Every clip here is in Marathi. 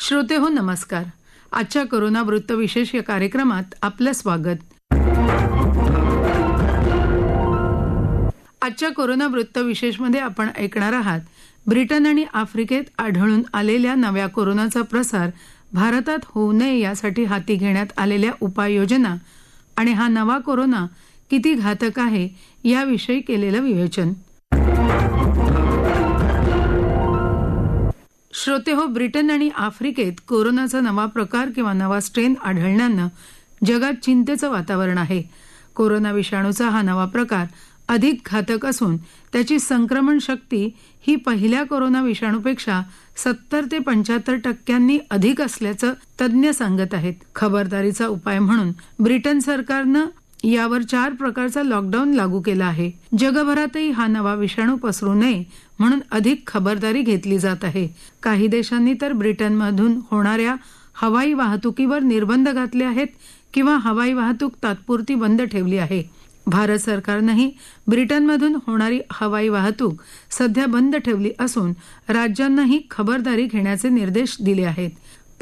श्रोते हो नमस्कार. आजच्या कोरोना वृत्त विशेष या कार्यक्रमात आपलं स्वागत. आजच्या कोरोना वृत्त विशेषमध्ये आपण ऐकणार आहात ब्रिटन आणि आफ्रिकेत आढळून आलेल्या नव्या कोरोनाचा प्रसार भारतात होऊ नये यासाठी हाती घेण्यात आलेल्या उपाययोजना आणि हा नवा कोरोना किती घातक आहे याविषयी केलेलं विवेचन. श्रोते हो, ब्रिटन आणि आफ्रिकेत कोरोनाचा नवा प्रकार किंवा नवा स्ट्रेन आढळण्यानं जगात चिंतेचं वातावरण आहे. कोरोना विषाणूचा हा नवा प्रकार अधिक घातक असून त्याची संक्रमण शक्ती ही पहिल्या कोरोना विषाणूपेक्षा 70 ते 75% अधिक असल्याचं तज्ज्ञ सांगत आहेत. खबरदारीचा उपाय म्हणून ब्रिटन सरकारनं यावर 4 प्रकारचा लॉकडाऊन लागू केला आहे. जगभरातही हा नवा विषाणू पसरू नये म्हणून अधिक खबरदारी घेतली जात आहे. काही देशांनी तर ब्रिटनमधून होणाऱ्या हवाई वाहतुकीवर निर्बंध घातले आहेत किंवा हवाई वाहतूक तात्पुरती बंद ठेवली आहे. भारत सरकारनंही ब्रिटनमधून होणारी हवाई वाहतूक सध्या बंद ठेवली असून राज्यांनाही खबरदारी घेण्याचे निर्देश दिले आहेत.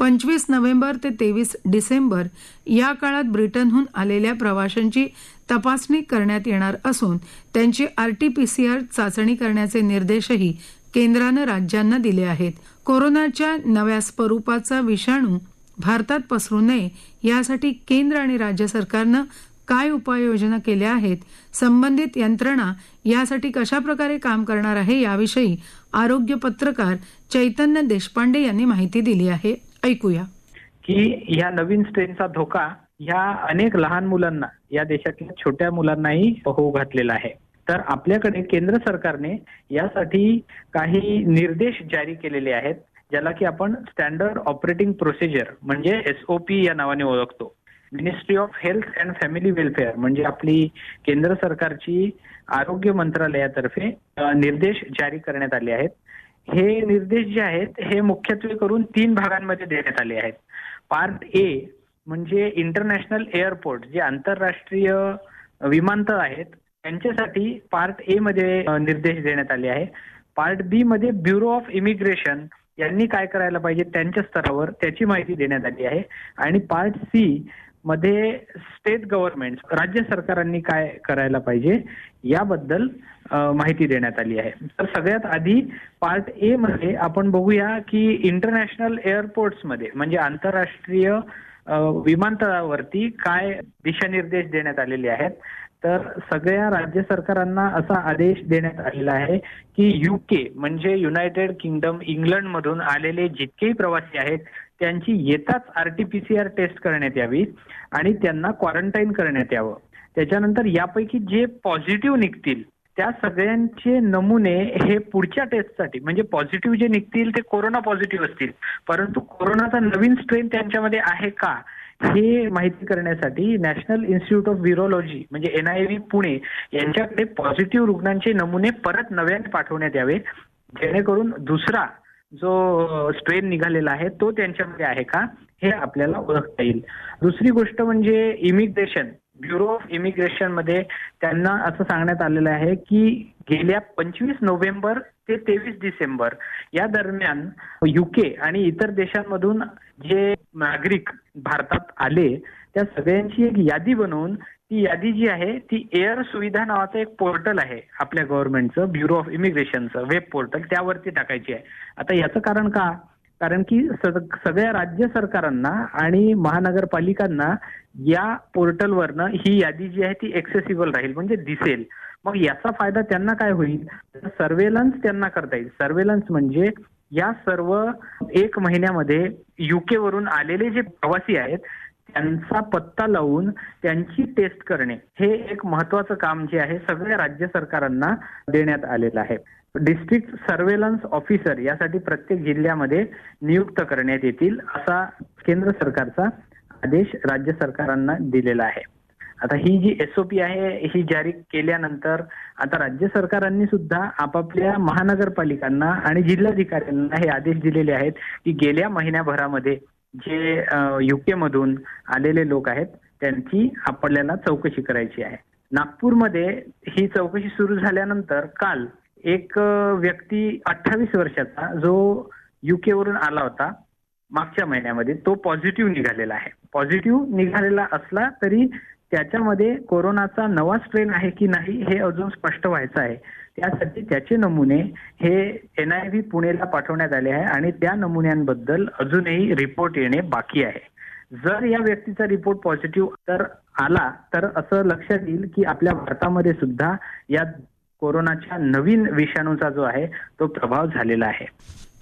25 नोव्हेंबर ते 23 डिसेंबर या काळात ब्रिटनहून आलेल्या प्रवाशांची तपासणी करण्यात येणार असून त्यांची RT-PCR चाचणी करण्याचे निर्देशही केंद्रानं राज्यांना दिले आहेत. कोरोनाच्या नव्या स्वरूपाचा विषाणू भारतात पसरू नये यासाठी केंद्र आणि राज्य सरकारनं काय उपाययोजना केल्या आहेत, संबंधित यंत्रणा यासाठी कशा प्रकारे काम करणार आहे याविषयी आरोग्य पत्रकार चैतन्य देशपांडे यांनी माहिती दिली आहे. ऐकूया की ह्या नवीन स्ट्रेनचा धोका ह्या अनेक लहान मुलांना, या देशातल्या छोट्या मुलांनाही होऊ घातलेला आहे. तर आपल्याकडे केंद्र सरकारने यासाठी काही निर्देश जारी केलेले आहेत, ज्याला की आपण स्टँडर्ड ऑपरेटिंग प्रोसिजर म्हणजे SOP या नावाने ओळखतो. Ministry of health and family welfare म्हणजे आपली केंद्र सरकारची आरोग्य मंत्रालयातर्फे निर्देश जारी करण्यात आले आहेत. हे निर्देश जे आहेत हे मुख्यत्वे करून 3 भागांमध्ये देण्यात आले आहेत. पार्ट A म्हणजे इंटरनॅशनल एअरपोर्ट, जे आंतरराष्ट्रीय विमानतळ आहेत त्यांच्यासाठी पार्ट A मध्ये निर्देश देण्यात आले आहे. पार्ट B मध्ये ब्युरो ऑफ इमिग्रेशन यांनी काय करायला पाहिजे त्यांच्या स्तरावर त्याची माहिती देण्यात आली आहे. आणि पार्ट C मध्ये स्टेट गव्हर्नमेंट, राज्य सरकारांनी काय करायला पाहिजे याबद्दल माहिती देण्यात आली आहे. तर सगळ्यात आधी पार्ट A मध्ये आपण बघूया की इंटरनॅशनल एअरपोर्ट्स मध्ये म्हणजे आंतरराष्ट्रीय विमानतळावरती काय दिशानिर्देश देण्यात आलेले आहेत. तर सगळ्या राज्य सरकारांना असा आदेश देण्यात आलेला आहे की UK म्हणजे युनायटेड किंगडम, इंग्लंड मधून आलेले जितकेही प्रवासी आहेत त्यांची येताच RT-PCR टेस्ट करण्यात यावी आणि त्यांना क्वारंटाईन करण्यात यावं. त्याच्यानंतर यापैकी जे पॉझिटिव्ह निघतील त्या सगळ्यांचे नमुने हे पुढच्या टेस्टसाठी, म्हणजे पॉझिटिव्ह जे निघतील ते कोरोना पॉझिटिव्ह असतील, परंतु कोरोनाचा नवीन स्ट्रेन त्यांच्यामध्ये आहे का हे माहिती करण्यासाठी नॅशनल इन्स्टिट्यूट ऑफ व्हायरॉलॉजी म्हणजे NIV पुणे यांच्याकडे पॉझिटिव्ह रुग्णांचे नमुने परत नव्याने पाठवण्यात यावे, जेणेकरून दुसरा जो स्ट्रेन निघालेला आहे तो त्यांच्यामध्ये आहे का हे आपल्याला ओळखता येईल. दुसरी गोष्ट म्हणजे इमिग्रेशन, ब्युरो ऑफ इमिग्रेशन मध्ये त्यांना असं सांगण्यात आलेलं आहे की गेल्या 25 नोव्हेंबर ते 23 डिसेंबर या दरम्यान UK आणि इतर देशांमधून जे नागरिक भारतात आले त्या सगळ्यांची एक यादी बनवून ती यादी जी आहे ती एअर सुविधा नावाचं एक पोर्टल आहे आपल्या गव्हर्नमेंटचं, ब्युरो ऑफ इमिग्रेशनचं वेब पोर्टल, त्यावरती टाकायची आहे. आता याचं कारण का? कारण की सगळ्या राज्य सरकारांना आणि महानगरपालिकांना या पोर्टलवरनं ही यादी जी आहे ती एक्सेसिबल राहील, म्हणजे दिसेल. मग याचा फायदा त्यांना काय होईल? सर्वेलन्स त्यांना करता येईल. सर्वेलन्स म्हणजे या सर्व 1 महिन्यामध्ये UK वरून आलेले जे प्रवासी आहेत त्यांचा पत्ता लावून त्यांची टेस्ट करणे, हे एक महत्वाचं काम जे आहे सगळ्या राज्य सरकारांना देण्यात आलेलं आहे. डिस्ट्रिक्ट सर्वेलन्स ऑफिसर यासाठी प्रत्येक जिल्ह्यामध्ये नियुक्त करण्यात येतील असा केंद्र सरकारचा आदेश राज्य सरकारांना दिलेला आहे. आता ही जी SOP आहे ही जारी केल्यानंतर आता राज्य सरकारांनी सुद्धा आपापल्या महानगरपालिकांना आणि जिल्हाधिकाऱ्यांना हे आदेश दिलेले आहेत की गेल्या महिन्याभरामध्ये जे UK मधून आलेले लोक आहेत त्यांची आपल्याला चौकशी करायची आहे. नागपूरमध्ये ही चौकशी सुरू झाल्यानंतर काल एक व्यक्ती 28 वर्षाचा जो UK वरून आला होता मागच्या महिन्यामध्ये तो पॉझिटिव्ह निघालेला आहे. पॉझिटिव्ह निघालेला असला तरी त्याच्यामध्ये कोरोनाचा नवा स्ट्रेन आहे की नाही हे अजून स्पष्ट व्हायचं आहे. त्यासाठी त्याचे नमुने हे NIV पुणेला पाठवण्यात आले आहे आणि त्या नमुन्यांबद्दल अजूनही रिपोर्ट येणे बाकी आहे. जर या व्यक्तीचा रिपोर्ट पॉझिटिव्ह तर आला तर असं लक्षात येईल की आपल्या भारतामध्ये सुद्धा या कोरोनाच्या नवीन विषाणूचा जो आहे तो प्रभाव झालेला आहे.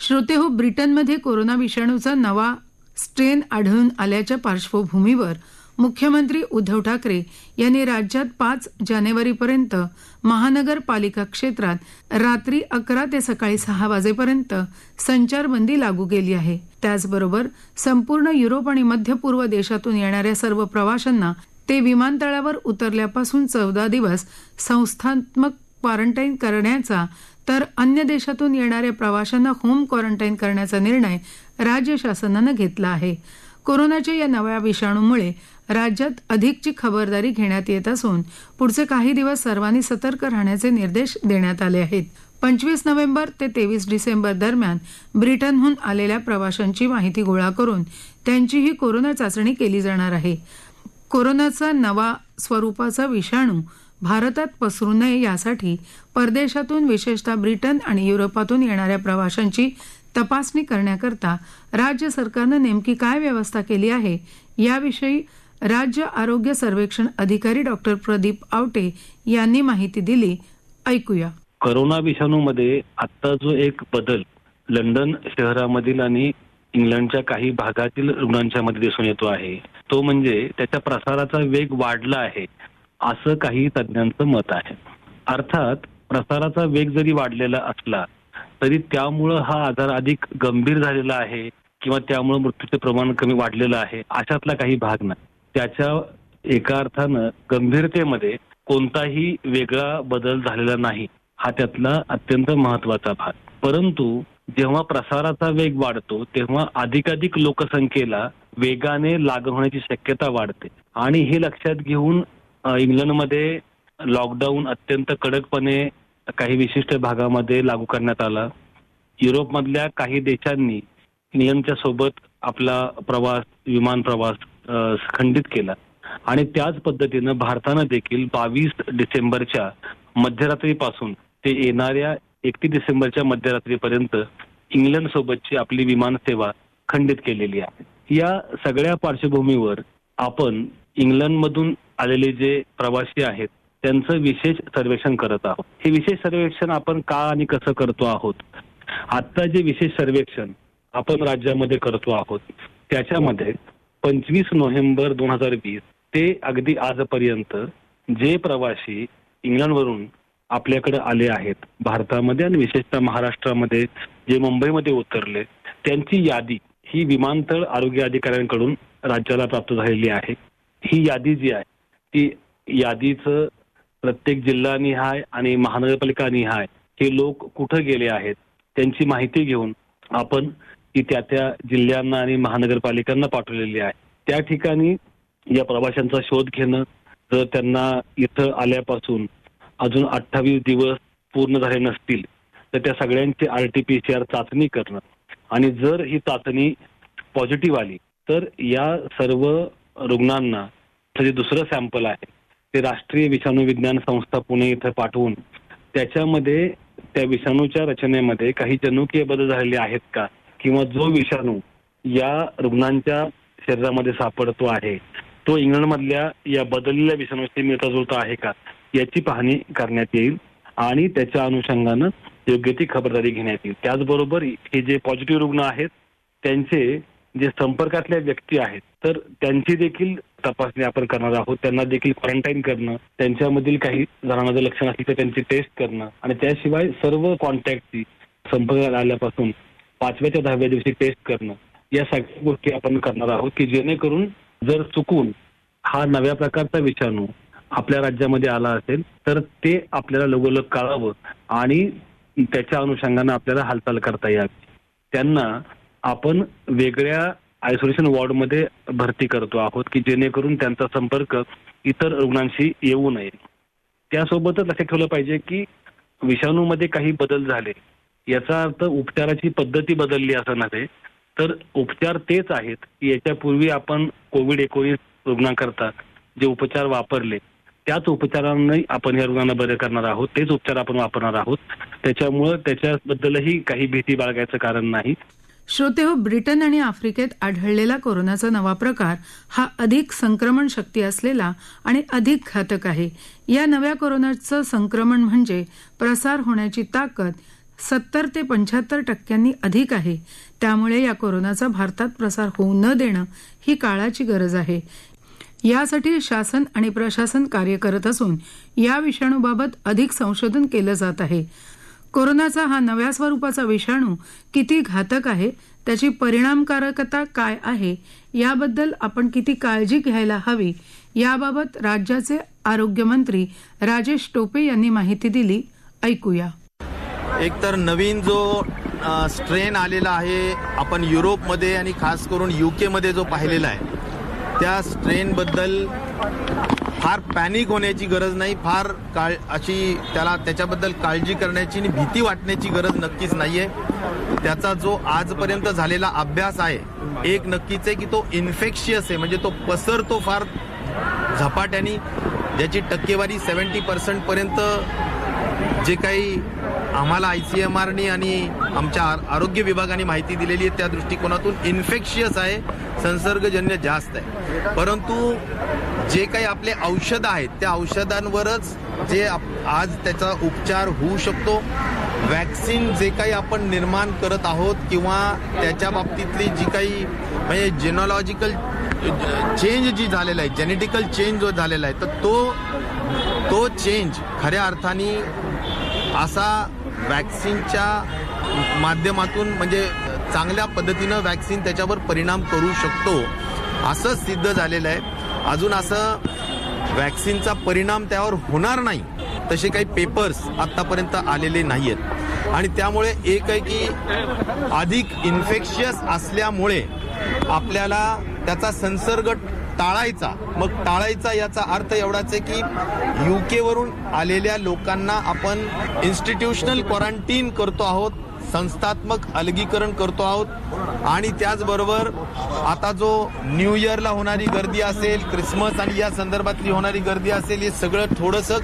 श्रोते हो, ब्रिटनमध्ये कोरोना विषाणूचा नवा स्ट्रेन आढळून आल्याच्या पार्श्वभूमीवर मुख्यमंत्री उद्धव ठाकरे यांनी राज्यात 5 जानेवारीपर्यंत महानगरपालिका क्षेत्रात रात्री 11 ते सकाळी 6 वाजेपर्यंत संचारबंदी लागू केली आहे. त्याचबरोबर संपूर्ण युरोप आणि मध्य पूर्व देशातून येणाऱ्या सर्व प्रवाशांना ते विमानतळावर उतरल्यापासून 14 दिवस संस्थात्मक क्वारंटाईन करण्याचा तर अन्य देशातून येणाऱ्या प्रवाशांना होम क्वारंटाईन करण्याचा निर्णय राज्य शासनानं घेतला आहे. कोरोनाच्या या नव्या विषाणूमुळे राज्यात अधिकची खबरदारी घेण्यात येत असून पुढचे काही दिवस सर्वांनी सतर्क राहण्याचे निर्देश देण्यात आले आहेत. 25 नोव्हेंबर ते 23 डिसेंबर दरम्यान ब्रिटनहून आलेल्या प्रवाशांची माहिती गोळा करून त्यांचीही कोरोना चाचणी केली जाणार आहे. कोरोनाचा नवा स्वरूपाचा विषाणू भारतात पसरू नये यासाठी परदेशातून विशेषतः ब्रिटन आणि युरोपातून येणाऱ्या प्रवाशांची तपासणी करण्याकरता राज्य सरकारनं नेमकी काय व्यवस्था केली आहे याविषयी राज्य आरोग्य सर्वेक्षण अधिकारी डॉक्टर प्रदीप आवटे यांनी माहिती दिली. ऐकूया. कोरोना विषाणूमध्ये आता जो एक बदल लंडन शहरामधील आणि इंग्लंडच्या काही भागातील रुग्णांच्या मध्ये दिसून येतो आहे तो म्हणजे त्याच्या प्रसाराचा वेग वाढला आहे असं काही तज्ज्ञांचं मत आहे. अर्थात प्रसाराचा वेग जरी वाढलेला असला तरी त्यामुळं हा आजार अधिक गंभीर झालेला आहे किंवा त्यामुळे मृत्यूचे प्रमाण कमी वाढलेलं आहे अशातला काही भाग नाही. त्याच्या एका अर्थानं गंभीरतेमध्ये कोणताही वेगळा बदल झालेला नाही हा त्यातला अत्यंत महत्वाचा भाग. परंतु जेव्हा प्रसाराचा वेग वाढतो तेव्हा अधिकाधिक लोकसंख्येला वेगाने लागण होण्याची शक्यता वाढते आणि हे लक्षात घेऊन इंग्लंडमध्ये लॉकडाऊन अत्यंत कडकपणे काही विशिष्ट भागामध्ये लागू करण्यात आला. युरोपमधल्या काही देशांनी इंग्लंडच्या सोबत आपला प्रवास विमान प्रवास खंडित केला आणि त्याच पद्धतीनं भारतानं देखील 22 डिसेंबरच्या मध्यरात्रीपासून ते येणाऱ्या 31 डिसेंबरच्या मध्यरात्रीपर्यंत इंग्लंड सोबतची आपली विमान सेवा खंडित केलेली आहे. या सगळ्या पार्श्वभूमीवर आपण इंग्लंडमधून आलेले जे प्रवासी आहेत त्यांचं विशेष सर्वेक्षण करत आहोत. हे विशेष सर्वेक्षण आपण का आणि कसं करतो आहोत? आता जे विशेष सर्वेक्षण आपण राज्यामध्ये करतो आहोत त्याच्यामध्ये 25 नोव्हेंबर 2020 ते अगदी आजपर्यंत जे प्रवासी इंग्लंडवरून आपल्याकडे आले आहेत भारतामध्ये आणि विशेषतः महाराष्ट्रामध्ये जे मुंबईमध्ये उतरले त्यांची यादी ही विमानतळ आरोग्य अधिकाऱ्यांकडून राज्याला प्राप्त झालेली आहे. ही यादी जी आहे ती यादीचं प्रत्येक जिल्हानिहाय आणि महानगरपालिका निहाय हे लोक कुठं गेले आहेत त्यांची माहिती घेऊन आपण ती त्या जिल्ह्यांना आणि महानगरपालिकांना पाठवलेली आहे. त्या ठिकाणी या प्रवाशांचा शोध घेणं, जर त्यांना इथं आल्यापासून अजून 28 दिवस पूर्ण झाले नसतील तर त्या सगळ्यांची RT-PCR चाचणी करणं आणि जर ही चाचणी पॉझिटिव्ह आली तर या सर्व रुग्णांना जे दुसरं सॅम्पल आहे ते राष्ट्रीय विषाणू विज्ञान संस्था पुणे इथं पाठवून त्याच्यामध्ये त्या विषाणूच्या रचनेमध्ये काही जनुकीय बदल झालेले आहेत का किंवा जो विषाणू या रुग्णांच्या शरीरामध्ये सापडतो आहे तो इंग्लंडमधल्या या बदललेल्या विषाणूशी मिळता-जुळता आहे का याची पाहणी करण्यात येईल आणि त्याच्या अनुषंगानं योग्य ती खबरदारी घेण्यात येईल. त्याचबरोबर हे जे पॉझिटिव्ह रुग्ण आहेत त्यांचे जे संपर्कातल्या व्यक्ती आहेत तर त्यांची देखील तपासणी आपण करणार आहोत. त्यांना देखील क्वारंटाईन करणं, त्यांच्यामधील काही जणांना जर लक्षण असली तर त्यांची टेस्ट करणं आणि त्याशिवाय सर्व कॉन्टॅक्टची संपर्कात आल्यापासून 5व्या ते 10व्या दिवशी टेस्ट करणं या सगळ्या गोष्टी आपण करणार आहोत की जेणेकरून जर चुकून हा नव्या प्रकारचा विषाणू आपल्या राज्यामध्ये आला असेल तर ते आपल्याला लगोलग कळावं आणि त्याच्या अनुषंगानं आपल्याला हालचाल करता यावी. त्यांना आपण वेगळ्या आयसोलेशन वॉर्डमध्ये भरती करतो आहोत की जेणेकरून त्यांचा संपर्क इतर रुग्णांशी येऊ नये. त्यासोबतच लक्षात ठेवलं पाहिजे की विषाणूमध्ये काही बदल झाले याचा अर्थ उपचाराची पद्धती बदलली असं नव्हे तर उपचार तेच आहेत की याच्यापूर्वी आपण कोविड-19 रुग्णांकरता जे उपचार वापरले त्याच उपचारांना आपण या रुग्णांना बरे करणार आहोत, तेच उपचार आपण वापरणार आहोत. त्याच्यामुळे त्याच्याबद्दलही काही भीती बाळगायचं कारण नाही. श्रोतेहो, ब्रिटन आणि आफ्रिकेत आढळलेला कोरोनाचा नवा प्रकार हा अधिक संक्रमण शक्ती असलेला आणि अधिक घातक आहे. या नव्या कोरोनाचं संक्रमण म्हणजे प्रसार होण्याची ताकद 70 ते 75% अधिक आहे. त्यामुळे या कोरोनाचा भारतात प्रसार होऊ न देणं ही काळाची गरज आहे. यासाठी शासन आणि प्रशासन कार्य करत असून या विषाणूबाबत अधिक संशोधन केलं जात आहे. कोरोनाचा हा नव्या स्वरूपाचा विषाणू किती घातक आहे, त्याची परिणामकारकता काय आहे, याबद्दल आपण किती काळजी घ्यायला हवी, याबाबत राज्याचे आरोग्यमंत्री राजेश टोपे यांनी माहिती दिली. ऐकूया. एकतर नवीन जो स्ट्रेन आलेला आहे, आपण युरोपमध्ये आणि खास करून UK जो पाहिलेला आहे, त्या स्ट्रेनबद्दल फार पॅनिक होण्याची गरज नाही, फार अशी त्याच्याबद्दल काळजी करण्याची आणि भीती वाटण्याची गरज नक्कीच नाहीये. त्याचा जो आजपर्यंत झालेला अभ्यास आहे, एक नक्कीच आहे की तो इन्फेक्शियस आहे, म्हणजे तो पसरतो फार झपाट्याने, ज्याची टक्केवारी 70% पर्यंत जे काही आम्हाला ICMRने आणि आमच्या आरोग्य विभागाने माहिती दिलेली आहे त्या दृष्टिकोनातून इन्फेक्शियस आहे, संसर्गजन्य जास्त आहे. परंतु जे काही आपले औषधं आहेत त्या औषधांवरच जे आज त्याचा उपचार होऊ शकतो. वॅक्सिन जे काही आपण निर्माण करत आहोत किंवा त्याच्या बाबतीतली जी काही म्हणजे जेनॉलॉजिकल चेंज जी झालेला आहे, जेनेटिकल चेंज जो झालेला आहे, तर तो चेंज खऱ्या अर्थाने असा वॅक्सिनच्या माध्यमातून म्हणजे चांगल्या पद्धतीनं वॅक्सिन त्याच्यावर परिणाम करू शकतो असं सिद्ध झालेलं आहे. अजून असं वॅक्सिनचा परिणाम त्यावर होणार नाही तसे काही पेपर्स आतापर्यंत आलेले नाहीयेत. आणि त्यामुळे एक आहे की अधिक इन्फेक्शियस असल्यामुळे आपल्याला त्याचा संसर्ग टाळायचा. मग टाळायचा याचा अर्थ एवढाच आहे की UK वरून आलेल्या लोकांना आपण इन्स्टिट्यूशनल क्वारंटीन करतो आहोत, संस्थात्मक अलगीकरण करतो आहोत. आणि त्याचबरोबर आता जो न्यू इयरला होणारी गर्दी असेल, क्रिसमस आणि या संदर्भातली होणारी गर्दी असेल, हे सगळं थोडंसं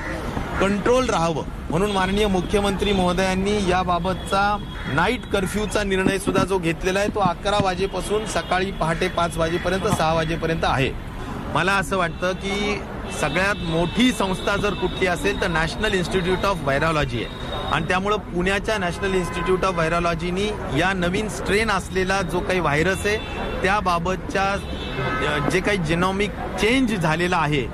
कंट्रोल राहावं म्हणून माननीय मुख्यमंत्री महोदयांनी याबाबतचा नाईट कर्फ्यूचा निर्णय सुद्धा जो घेतलेला आहे तो 11 वाजेपासून सकाळी पहाटे 5 वाजेपर्यंत 6 वाजेपर्यंत आहे. मला असं वाटतं की सगळ्यात मोठी संस्था जर कुठली असेल तर नॅशनल इन्स्टिट्यूट ऑफ व्हायरॉलॉजी आहे. आणि त्यामुळं पुण्याच्या नॅशनल इन्स्टिट्यूट ऑफ व्हायरॉलॉजीनी या नवीन स्ट्रेन असलेला जो काही व्हायरस आहे त्याबाबतच्या जे काही जेनॉमिक चेंज झालेला आहे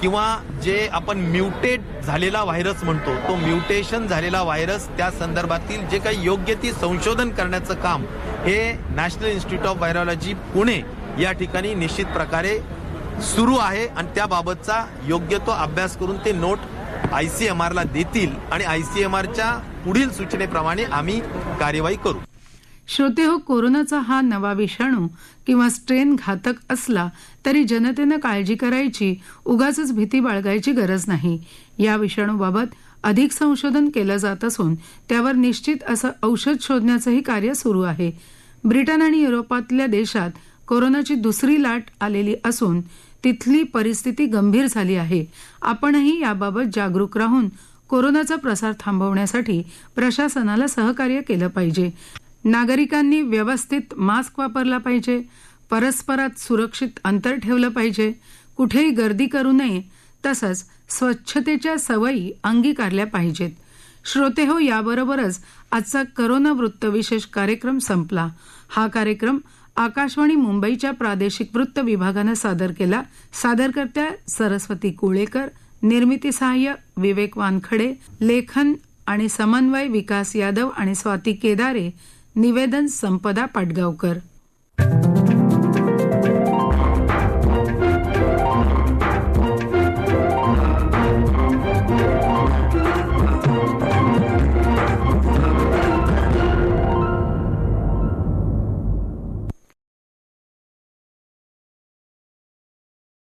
किंवा जे आपण म्युटेट झालेला व्हायरस म्हणतो, तो म्युटेशन झालेला व्हायरस त्या संदर्भातील जे काही योग्य ती संशोधन करण्याचं काम हे national institute of virology Pune या ठिकाणी निश्चित प्रकारे सुरू आहे. आणि त्याबाबतचा योग्य तो अभ्यास करून ते नोट ICMRला देतील आणि ICMRच्या पुढील सूचनेप्रमाणे आम्ही कार्यवाही करू. श्रोतेहो, कोरोनाचा हा नवा विषाणू किंवा स्ट्रेन घातक असला तरी जनतेनं काळजी करायची, उगाचच भीती बाळगायची गरज नाही. या विषाणूबाबत अधिक संशोधन केलं जात असून त्यावर निश्चित असं औषध शोधण्याचंही कार्य सुरू आहे. ब्रिटन आणि युरोपातल्या देशात कोरोनाची दुसरी लाट आलेली असून तिथली परिस्थिती गंभीर झाली आहे. आपणही याबाबत जागरूक राहून कोरोनाचा प्रसार थांबवण्यासाठी प्रशासनाला सहकार्य केलं पाहिजे. नागरिकांनी व्यवस्थित मास्क वापरला पाहिजे, परस्परात सुरक्षित अंतर ठेवलं पाहिजे, कुठेही गर्दी करू नये, तसंच स्वच्छतेच्या सवयी अंगीकारल्या पाहिजेत. श्रोतेहो, याबरोबरच आजचा करोना वृत्त विशेष कार्यक्रम संपला. हा कार्यक्रम आकाशवाणी मुंबईच्या प्रादेशिक वृत्त विभागानं सादर केला. सादरकर्त्या सरस्वती कुळेकर, निर्मिती सहाय्य विवेक वानखडे, लेखन आणि समन्वय विकास यादव आणि स्वाती केदारे, निवेदन संपदा पाटगावकर.